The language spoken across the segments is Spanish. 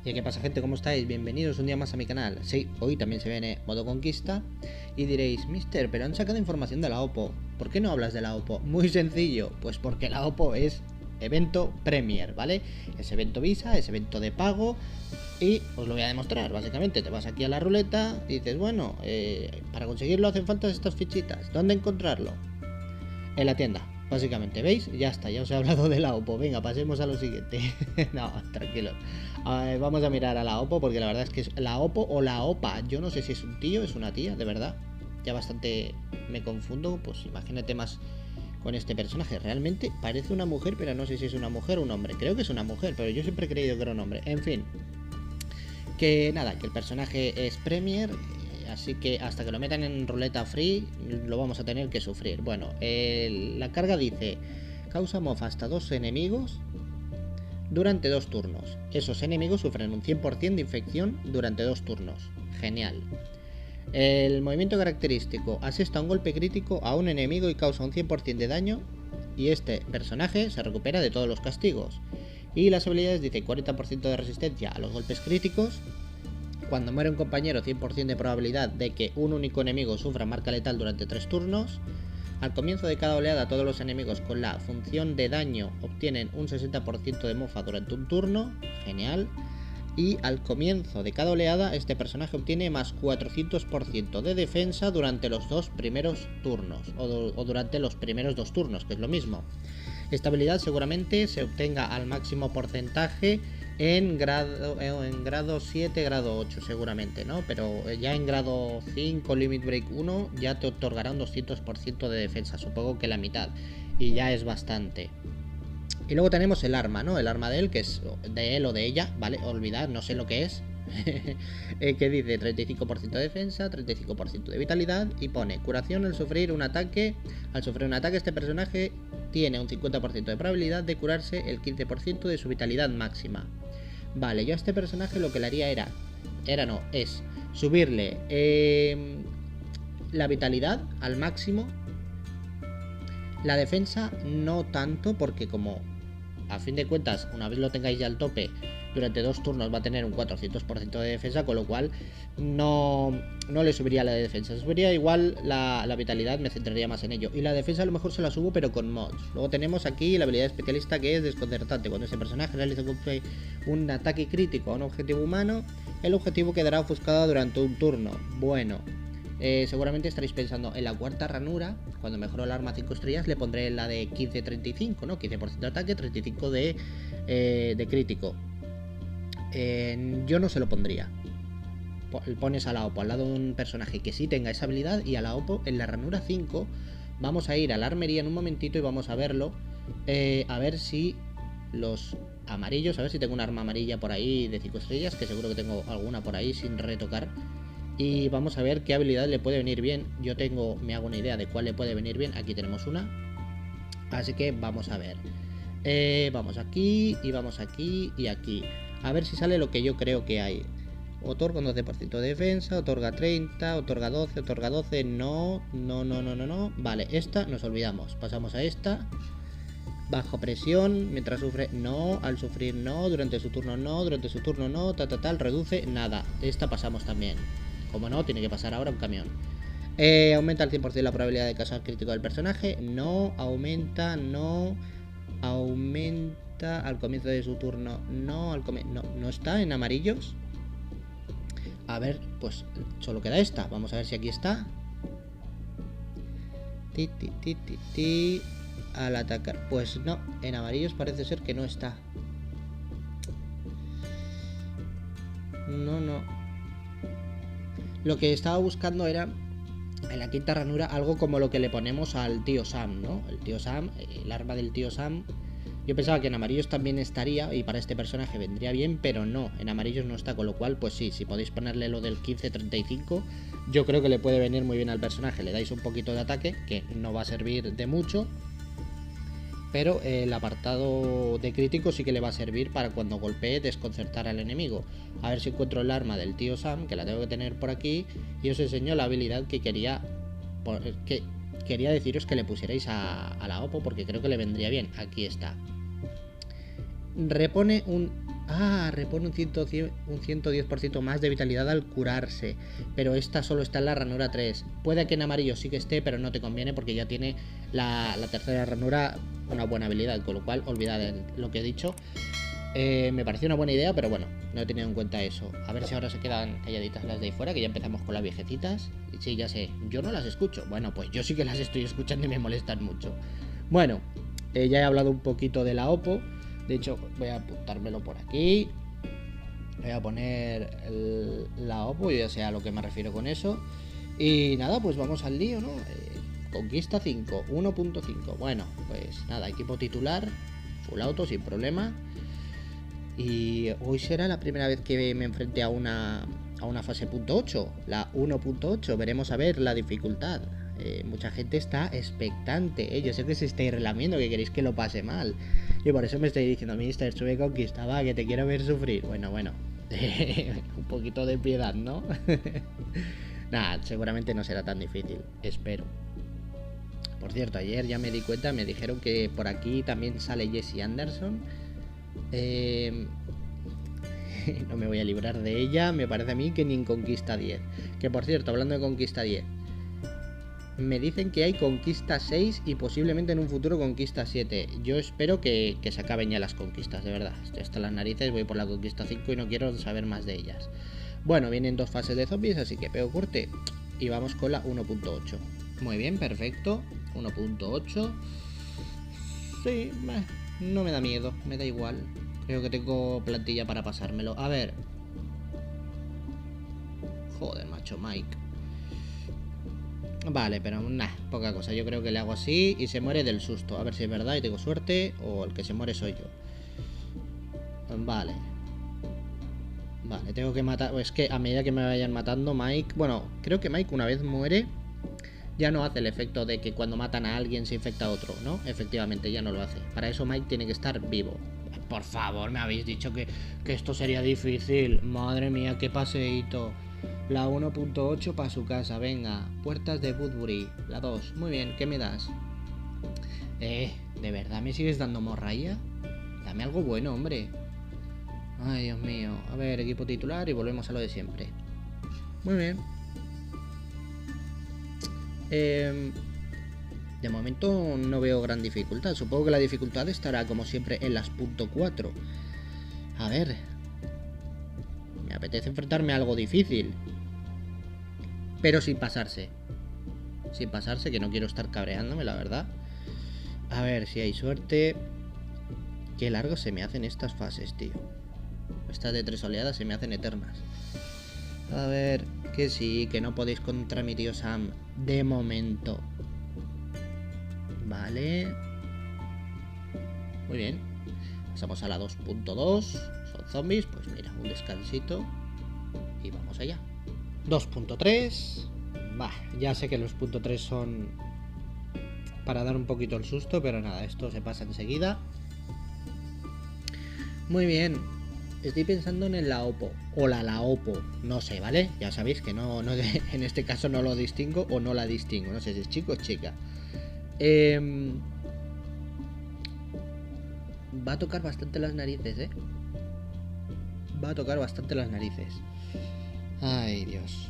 ¿Y qué pasa, gente? ¿Cómo estáis? Bienvenidos un día más a mi canal. Sí, hoy también se viene modo conquista. Y diréis, Mister, pero han sacado información de la OPPO. ¿Por qué no hablas de la OPPO? Muy sencillo, pues porque la OPPO es evento Premier, ¿vale? Es evento Visa, es evento de pago. Y os lo voy a demostrar, básicamente. Te vas aquí a la ruleta y dices, bueno, para conseguirlo hacen falta estas fichitas. ¿Dónde encontrarlo? En la tienda, básicamente. ¿Veis? Ya está, ya os he hablado de la OPPO. Venga, pasemos a lo siguiente. No, tranquilo. Vamos a mirar a la OPPO porque la verdad es que es la OPPO o la OPA. Yo no sé si es un tío, es una tía, de verdad. Ya bastante me confundo. Pues imagínate más con este personaje. Realmente parece una mujer, pero no sé si es una mujer o un hombre. Creo que es una mujer, pero yo siempre he creído que era un hombre. En fin, que nada, que el personaje es Premier, así que hasta que lo metan en ruleta free lo vamos a tener que sufrir. Bueno, la carga dice, causa mofa hasta 2 enemigos durante 2 turnos. Esos enemigos sufren un 100% de infección durante 2 turnos. Genial. El movimiento característico asesta un golpe crítico a un enemigo y causa un 100% de daño, y este personaje se recupera de todos los castigos. Y las habilidades dice 40% de resistencia a los golpes críticos. Cuando muere un compañero, 100% de probabilidad de que un único enemigo sufra marca letal durante 3 turnos. Al comienzo de cada oleada, todos los enemigos con la función de daño obtienen un 60% de mofa durante un turno. Genial. Y al comienzo de cada oleada, este personaje obtiene más 400% de defensa durante los 2 primeros turnos. O durante los primeros 2 turnos, que es lo mismo. Esta habilidad seguramente se obtenga al máximo porcentaje en grado 7, grado 8 seguramente, ¿no? Pero ya en grado 5, Limit Break 1, ya te otorgará un 200% de defensa, supongo que la mitad. Y ya es bastante. Y luego tenemos el arma, ¿no? El arma de él, que es de él o de ella, ¿vale? Olvidad, no sé lo que es. Que dice 35% de defensa, 35% de vitalidad y pone curación al sufrir un ataque. Al sufrir un ataque este personaje tiene un 50% de probabilidad de curarse el 15% de su vitalidad máxima. Vale, yo a este personaje lo que le haría es subirle la vitalidad al máximo. La defensa no tanto, porque como a fin de cuentas, una vez lo tengáis ya al tope, durante 2 turnos va a tener un 400% de defensa, con lo cual no le subiría la de defensa. Subiría igual la vitalidad, me centraría más en ello. Y la defensa a lo mejor se la subo, pero con mods. Luego tenemos aquí la habilidad especialista, que es desconcertante. Cuando este personaje realiza un ataque crítico a un objetivo humano, el objetivo quedará ofuscado durante un turno. Bueno, seguramente estaréis pensando en la cuarta ranura. Cuando mejoro el arma 5 estrellas le pondré la de 15-35, ¿no? 15% de ataque, 35 de crítico. Yo no se lo pondría. Pones a la OPPO al lado de un personaje que sí tenga esa habilidad, y a la OPPO en la ranura 5 vamos a ir a la armería en un momentito y vamos a verlo. A ver si los amarillos, a ver si tengo un arma amarilla por ahí de 5 estrellas, que seguro que tengo alguna por ahí sin retocar. Y vamos a ver qué habilidad le puede venir bien. Yo me hago una idea de cuál le puede venir bien. Aquí tenemos una. Así que vamos a ver. Vamos aquí y vamos aquí y aquí. A ver si sale lo que yo creo que hay. Otorga un 12% de defensa, otorga 30, otorga 12, otorga 12. No. Vale, esta nos olvidamos. Pasamos a esta. Bajo presión, mientras sufre, no. Al sufrir, no. Durante su turno, no. Durante su turno, no. Tal, reduce, nada. Esta pasamos también. Como no, tiene que pasar ahora un camión. Aumenta al 100% la probabilidad de causar crítico del personaje. No, aumenta, no. Aumenta al comienzo de su turno. No, no está en amarillos. A ver, pues solo queda esta. Vamos a ver si aquí está. Al atacar. Pues no, en amarillos parece ser que no está. No. Lo que estaba buscando era en la quinta ranura algo como lo que le ponemos al tío Sam, ¿no? El tío Sam, el arma del tío Sam. Yo pensaba que en amarillos también estaría y para este personaje vendría bien, pero no, en amarillos no está, con lo cual pues sí, si podéis ponerle lo del 15-35, yo creo que le puede venir muy bien al personaje. Le dais un poquito de ataque, que no va a servir de mucho, pero el apartado de crítico sí que le va a servir para cuando golpee desconcertar al enemigo. A ver si encuentro el arma del tío Sam, que la tengo que tener por aquí, y os enseño la habilidad que quería deciros que le pusierais a la OPPO, porque creo que le vendría bien. Aquí está. Repone un... Ah, repone un 110% más de vitalidad al curarse. Pero esta solo está en la ranura 3. Puede que en amarillo sí que esté, pero no te conviene porque ya tiene la tercera ranura una buena habilidad. Con lo cual, olvidad lo que he dicho. Me pareció una buena idea, pero bueno, no he tenido en cuenta eso. A ver si ahora se quedan calladitas las de ahí fuera, que ya empezamos con las viejecitas. Sí, ya sé, yo no las escucho. Bueno, pues yo sí que las estoy escuchando y me molestan mucho. Bueno, ya he hablado un poquito de la OPPO. De hecho, voy a apuntármelo por aquí. Voy a poner la OPPO, ya sé a lo que me refiero con eso. Y nada, pues vamos al lío, ¿no? Conquista 5, 1.5. Bueno, pues nada, equipo titular, full auto, sin problema. Y hoy será la primera vez que me enfrente a una fase .8, la 1.8. Veremos a ver la dificultad. Mucha gente está expectante. Yo sé que se estáis relamiendo, que queréis que lo pase mal. Y por eso me estáis diciendo, Mister, sube conquista, va, que te quiero ver sufrir. Bueno. Un poquito de piedad, ¿no? Nada, seguramente no será tan difícil. Espero. Por cierto, ayer ya me di cuenta, me dijeron que por aquí también sale Jessie Anderson. No me voy a librar de ella. Me parece a mí que ni en Conquista 10. Que por cierto, hablando de Conquista 10, me dicen que hay Conquista 6 y posiblemente en un futuro Conquista 7. Yo espero que se acaben ya las conquistas, de verdad. Estoy hasta las narices, voy por la Conquista 5 y no quiero saber más de ellas. Bueno, vienen 2 fases de zombies, así que pego corte. Y vamos con la 1.8. Muy bien, perfecto. 1.8. Sí, no me da miedo, me da igual. Creo que tengo plantilla para pasármelo. A ver. Joder, macho, Mike. Vale, pero nada, poca cosa. Yo creo que le hago así y se muere del susto. A ver si es verdad y tengo suerte. O el que se muere soy yo. Vale. Vale, tengo que matar. Es que a medida que me vayan matando, Mike. Bueno, creo que Mike una vez muere, ya no hace el efecto de que cuando matan a alguien se infecta a otro, ¿no? Efectivamente, ya no lo hace. Para eso Mike tiene que estar vivo. Por favor, me habéis dicho que esto sería difícil. Madre mía, qué paseíto. La 1.8 para su casa, venga. Puertas de Woodbury, la 2. Muy bien, ¿qué me das? ¿De verdad me sigues dando morralla? Dame algo bueno, hombre. Ay, Dios mío. A ver, equipo titular y volvemos a lo de siempre. Muy bien. De momento no veo gran dificultad. Supongo que la dificultad estará como siempre en las .4. A ver. Me apetece enfrentarme a algo difícil. Pero sin pasarse. Sin pasarse, que no quiero estar cabreándome, la verdad. A ver si hay suerte. Qué largo se me hacen estas fases, tío. Estas de 3 oleadas se me hacen eternas. A ver, que sí, que no podéis contra mi tío Sam. De momento. Vale. Muy bien. Pasamos a la 2.2. Son zombies, pues mira, un descansito. Y vamos allá. 2.3. Bah, ya sé que los .3 son para dar un poquito el susto, pero nada, esto se pasa enseguida. Muy bien. Estoy pensando en la OPPO o la OPPO, no sé, ¿vale? Ya sabéis que no en este caso no lo distingo o no la distingo, no sé si es chico o chica. Va a tocar bastante las narices, ¿eh? Va a tocar bastante las narices. Ay, Dios.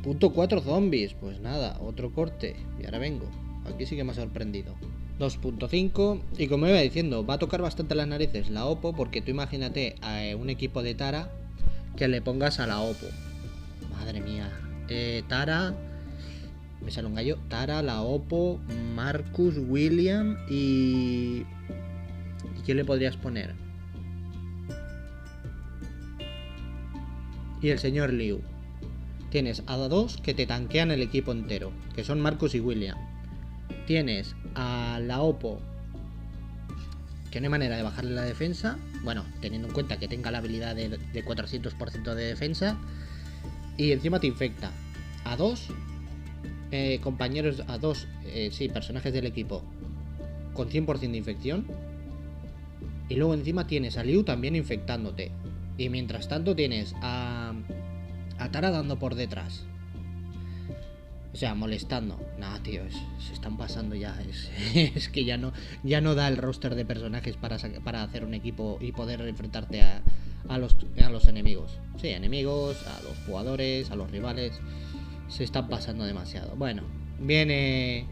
.4 zombies, pues nada, otro corte. Y ahora vengo. Aquí sí que me ha sorprendido. 2.5 y como iba diciendo, va a tocar bastante las narices la OPPO, porque tú imagínate a un equipo de Tara que le pongas a la OPPO. Madre mía. Tara, me sale un gallo. Tara, la OPPO, Marcus, William y ¿quién le podrías poner? Y el señor Liu. Tienes a dos que te tanquean el equipo entero, que son Marcus y William. Tienes a la OPPO, que no hay manera de bajarle la defensa. Bueno, teniendo en cuenta que tenga la habilidad de 400% de defensa. Y encima te infecta a dos compañeros, a dos personajes del equipo con 100% de infección. Y luego encima tienes a Liu también infectándote. Y mientras tanto tienes a Tara dando por detrás. O sea, molestando. Nah, tío, se están pasando ya. Es que ya no da el roster de personajes para hacer un equipo y poder enfrentarte a los enemigos. Sí, enemigos, a los jugadores, a los rivales. Se están pasando demasiado. Bueno, viene...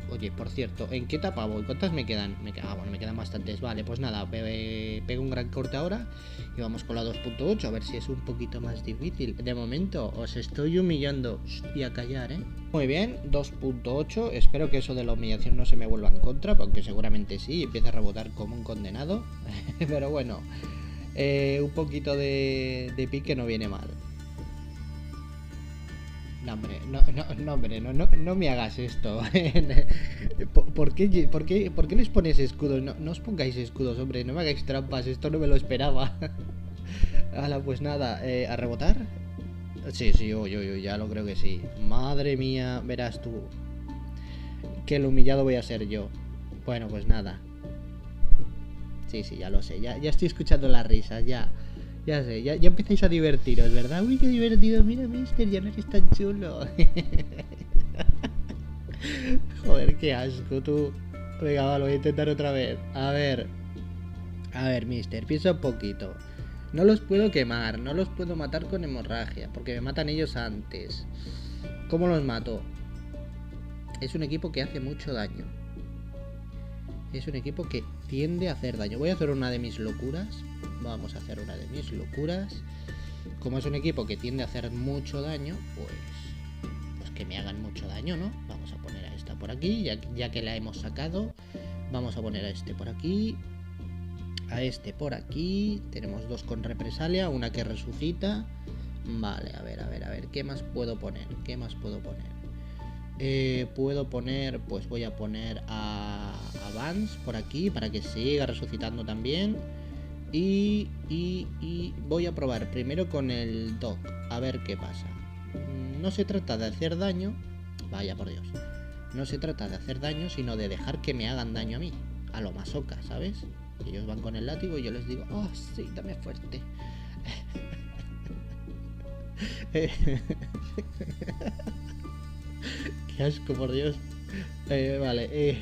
Oye, por cierto, ¿en qué etapa voy? ¿Cuántas me quedan? Bueno, me quedan bastantes. Vale, pues nada, pego un gran corte ahora y vamos con la 2.8, a ver si es un poquito más difícil. De momento os estoy humillando. Y a callar, ¿eh? Muy bien, 2.8. Espero que eso de la humillación no se me vuelva en contra, aunque seguramente sí, empieza a rebotar como un condenado. Pero bueno, un poquito de pique no viene mal. No, hombre, no me hagas esto. ¿Por qué les pones escudos? No os pongáis escudos, hombre, no me hagáis trampas, esto no me lo esperaba. Hala, pues nada, ¿a rebotar? Sí, yo, ya lo creo que sí. Madre mía, verás tú. Que el humillado voy a ser yo. Bueno, pues nada. Sí, ya lo sé, ya estoy escuchando las risas, ya. Ya sé, ya empezáis a divertiros, ¿verdad? Uy, qué divertido, mira, mister, ya no eres tan chulo. Joder, qué asco, tú. Venga, va, lo voy a intentar otra vez. A ver, mister, piensa un poquito. No los puedo quemar, no los puedo matar con hemorragia, porque me matan ellos antes. ¿Cómo los mato? Es un equipo que hace mucho daño. Es un equipo que tiende a hacer daño. Voy a hacer una de mis locuras. Vamos a hacer una de mis locuras. Como es un equipo que tiende a hacer mucho daño, pues que me hagan mucho daño, ¿no? Vamos a poner a esta por aquí, ya que la hemos sacado. Vamos a poner a este por aquí. A este por aquí. Tenemos dos con represalia, una que resucita. Vale, a ver. ¿Qué más puedo poner? Puedo poner, pues voy a poner a Vance por aquí para que siga resucitando también. Y voy a probar primero con el Doc, a ver qué pasa. No se trata de hacer daño, vaya por Dios. No se trata de hacer daño, sino de dejar que me hagan daño a mí, a lo masoca, ¿sabes? Ellos van con el látigo y yo les digo, oh, sí, dame fuerte. Qué asco, por Dios. Vale,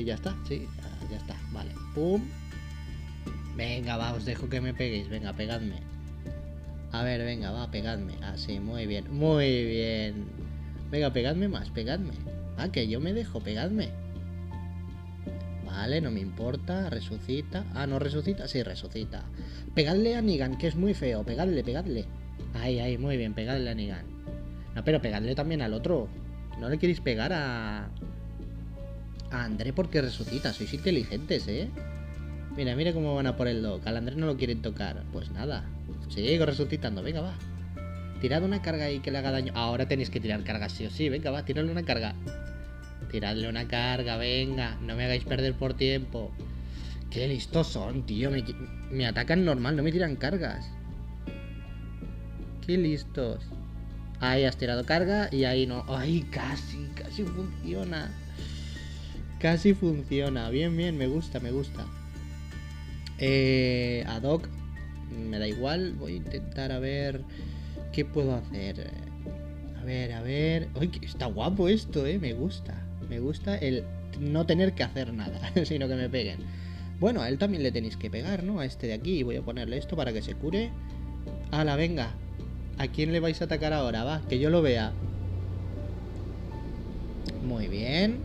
ya está, sí, ya está, vale. Pum. Venga, va, os dejo que me peguéis, venga, pegadme. A ver, venga, va, pegadme. Así, muy bien. Venga, pegadme más, pegadme. Ah, que yo me dejo, pegadme. Vale, no me importa, resucita. Ah, no resucita, sí, resucita. Pegadle a Negan, que es muy feo, pegadle. Ahí, muy bien, pegadle a Negan. No, pero pegadle también al otro. No le queréis pegar a André porque resucita, sois inteligentes, ¿eh? Mira cómo van a por el Doc. Al Andrés no lo quieren tocar. Pues nada. Sigo resucitando. Venga, va. Tirad una carga ahí que le haga daño. Ahora tenéis que tirar cargas sí o sí. Venga, va. Tiradle una carga. Tiradle una carga. Venga. No me hagáis perder por tiempo. Qué listos son, tío. Me atacan normal. No me tiran cargas. Qué listos. Ahí has tirado carga y ahí no. Ay, casi funciona. Casi funciona. Bien. Me gusta. A Doc me da igual. Voy a intentar a ver qué puedo hacer. A ver. Uy, está guapo esto, me gusta el no tener que hacer nada, sino que me peguen. Bueno, a él también le tenéis que pegar, ¿no? A este de aquí. Voy a ponerle esto para que se cure. ¡Hala, venga! ¿A quién le vais a atacar ahora? Va, que yo lo vea. Muy bien.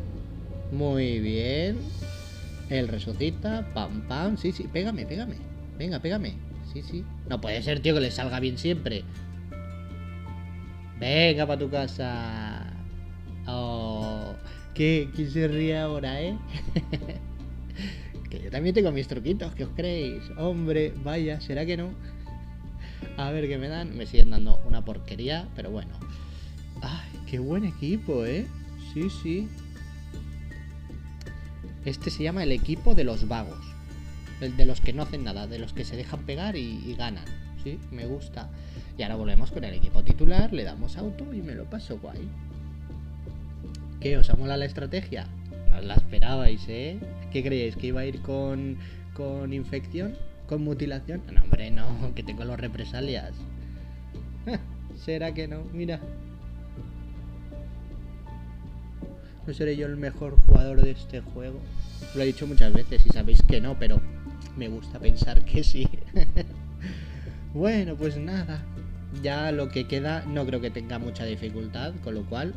Él resucita, pam, sí, pégame. Venga, pégame. Sí. No puede ser, tío, que le salga bien siempre. Venga pa' tu casa. Oh, ¿quién se ríe ahora, Que yo también tengo mis truquitos, ¿qué os creéis? Hombre, vaya, ¿será que no? A ver qué me dan. Me siguen dando una porquería, pero bueno. Ay, qué buen equipo, Sí. Este se llama el equipo de los vagos. El de los que no hacen nada, de los que se dejan pegar y ganan. Sí, me gusta. Y ahora volvemos con el equipo titular, le damos auto y me lo paso guay. ¿Qué? ¿Os ha molado la estrategia? No os la esperabais, ¿Qué creíais? ¿Que iba a ir con infección? ¿Con mutilación? No, hombre, no, que tengo los represalias. ¿Será que no? Mira. ¿No seré yo el mejor jugador de este juego? Lo he dicho muchas veces y sabéis que no, pero me gusta pensar que sí. Bueno, pues nada. Ya lo que queda no creo que tenga mucha dificultad, con lo cual,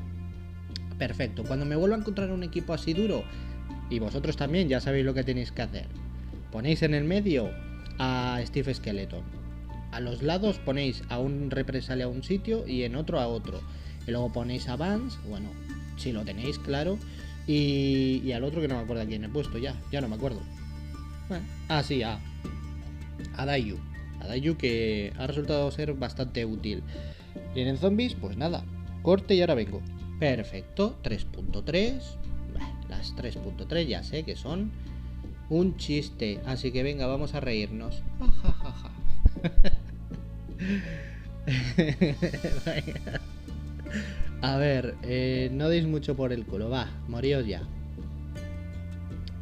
perfecto. Cuando me vuelva a encontrar un equipo así duro, y vosotros también ya sabéis lo que tenéis que hacer. Ponéis en el medio a Steve Skeleton. A los lados ponéis a un represalia a un sitio y en otro a otro. Y luego ponéis a Vance, bueno, si lo tenéis claro. Y al otro que no me acuerdo a quién he puesto ya no me acuerdo. Bueno, sí, a Daiju. A Daiju, que ha resultado ser bastante útil. Y en zombies, pues nada, corte y ahora vengo. Perfecto, 3.3. Las 3.3 ya sé que son un chiste, así que venga, vamos a reírnos. A ver, no deis mucho por el culo, va, moríos ya.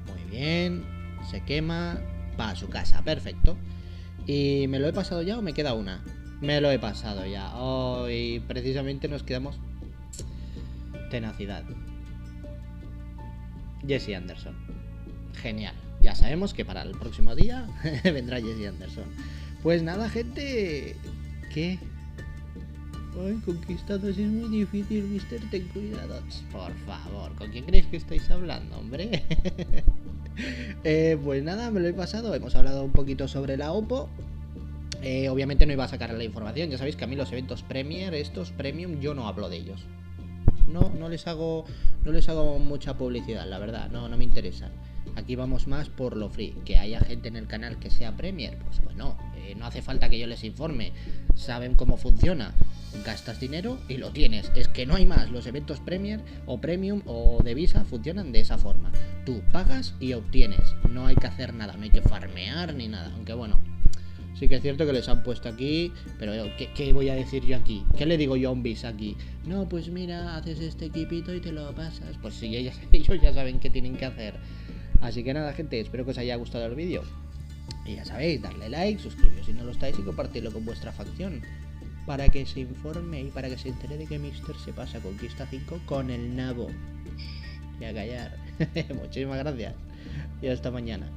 Muy bien, se quema, va a su casa, perfecto. ¿Y me lo he pasado ya o me queda una? Me lo he pasado ya. Oh, y precisamente nos quedamos... Tenacidad. Jesse Anderson. Genial. Ya sabemos que para el próximo día vendrá Jesse Anderson. Pues nada, gente. ¿Qué? Ay, conquistados es muy difícil, mister. Ten cuidado. Por favor, ¿con quién creéis que estáis hablando, hombre? Pues nada, me lo he pasado. Hemos hablado un poquito sobre la Oppo. Obviamente no iba a sacar la información. Ya sabéis que a mí los eventos Premier, estos Premium, yo no hablo de ellos. No les hago mucha publicidad, la verdad. No me interesan. Aquí vamos más por lo free. Que haya gente en el canal que sea Premier, pues bueno, no hace falta que yo les informe. Saben cómo funciona. Gastas dinero y lo tienes. Es que no hay más. Los eventos Premier o Premium o de Visa funcionan de esa forma. Tú pagas y obtienes. No hay que hacer nada, no hay que farmear ni nada. Aunque bueno, sí que es cierto que les han puesto aquí. Pero ¿qué voy a decir yo aquí? ¿Qué le digo yo a un Visa aquí? No, pues mira, haces este equipito y te lo pasas. Pues sí, ellos ya saben qué tienen que hacer. Así que nada, gente, espero que os haya gustado el vídeo. Y ya sabéis, darle like, suscribiros si no lo estáis y compartirlo con vuestra facción. Para que se informe y para que se entere de que Mister se pasa Conquista 5 con el nabo. Y a callar. Muchísimas gracias. Y hasta mañana.